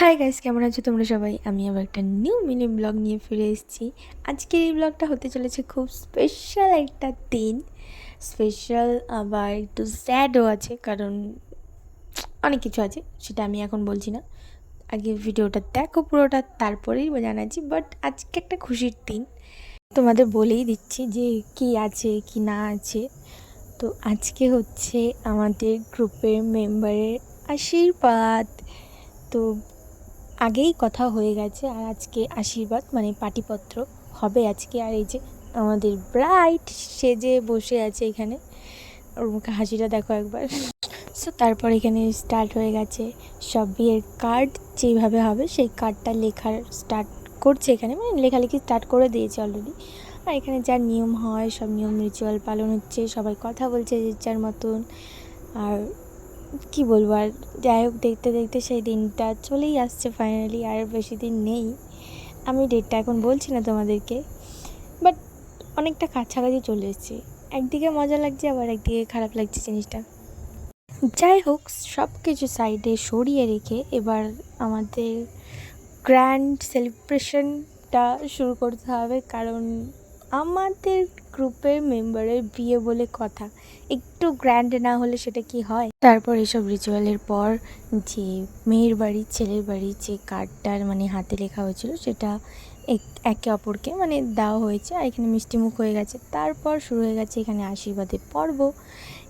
Hi guys, কেমন আছো তোমরা সবাই? আমি আবার একটা নিউ মিনি ব্লগ নিয়ে ফিরে এসেছি। আজকের এই ব্লগটা হতে চলেছে খুব স্পেশাল একটা দিন। স্পেশাল আবার একটু স্যাডও আছে, কারণ অনেক কিছু আছে, সেটা আমি এখন বলছি না। আগে ভিডিওটা দেখো পুরোটা, তারপরেই জানাচ্ছি। বাট আজকে একটা খুশির দিন, তোমাদের বলেই দিচ্ছি যে কি আছে কি না আছে। তো আজকে হচ্ছে আমাদের গ্রুপের মেম্বারের আশীর্বাদ। তো আগেই কথা হয়ে গেছে, আর আজকে আশীর্বাদ মানে পাটিপত্র হবে আজকে। আর এই যে আমাদের ব্রাইড সেজে বসে আছে এখানে, ওর মুখে হাসিটা দেখো একবার। সো তারপর এখানে স্টার্ট হয়ে গেছে সব বিয়ের কার্ড যেভাবে হবে সেই কার্ডটা লেখার স্টার্ট করছে এখানে, মানে লেখালেখি স্টার্ট করে দিয়েছে অলরেডি। আর এখানে যা নিয়ম হয় সব নিয়ম রিচুয়াল পালন হচ্ছে, সবাই কথা বলছে যে যার মতন। আর কি বলবো, আর যাই হোক, দেখতে দেখতে সেই দিনটা চলেই আসছে ফাইনালি। আর বেশি দিন নেই, আমি ডেটটা এখন বলছি না তোমাদেরকে, বাট অনেকটা কাছাকাছি চলে এসেছি। একদিকে মজা লাগছে, আবার একদিকে খারাপ লাগছে জিনিসটা। যাই হোক, সব কিছু সাইডে সরিয়ে রেখে এবার আমাদের গ্র্যান্ড সেলিব্রেশনটা শুরু করতে হবে, কারণ আমাদের গ্রুপের মেম্বারের বিয়ে বলে কথা, একটু গ্র্যান্ড না হলে সেটা কি হয়। তারপর এসব রিচুয়ালের পর যে মেয়ের বাড়ি ছেলের বাড়ি যে কার্ডটার মানে হাতে লেখা হয়েছিল সেটা একে অপরকে মানে দেওয়া হয়েছে, আর এখানে মিষ্টিমুখ হয়ে গেছে। তারপর শুরু হয়ে গেছে এখানে আশীর্বাদের পর্ব।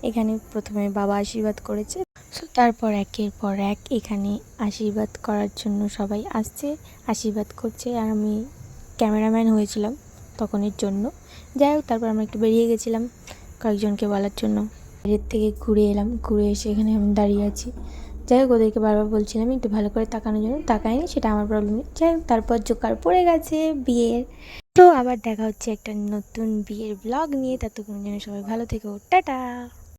এখানে প্রথমে বাবা আশীর্বাদ করেছে, সো তারপর একের পর এক এখানে আশীর্বাদ করার জন্য সবাই আসছে, আশীর্বাদ করছে। আর আমি ক্যামেরাম্যান হয়েছিলাম তখনের জন্য। যাই হোক, তারপর আমরা একটু বেরিয়ে গেছিলাম কয়েকজনকে বলার জন্য। বাইরের থেকে ঘুরে এলাম, ঘুরে এসে এখানে আমি দাঁড়িয়ে আছি। যাই হোক, ওদেরকে বারবার বলছিলাম একটু ভালো করে তাকানোর জন্য, তাকায়নি, সেটা আমার প্রবলেম নেই। যাই হোক, তারপর জোকার পড়ে গেছে বিয়ের। তো আবার দেখা হচ্ছে একটা নতুন বিয়ের ব্লগ নিয়ে। ততক্ষণ যেন সবাই ভালো থেকো, টাটা।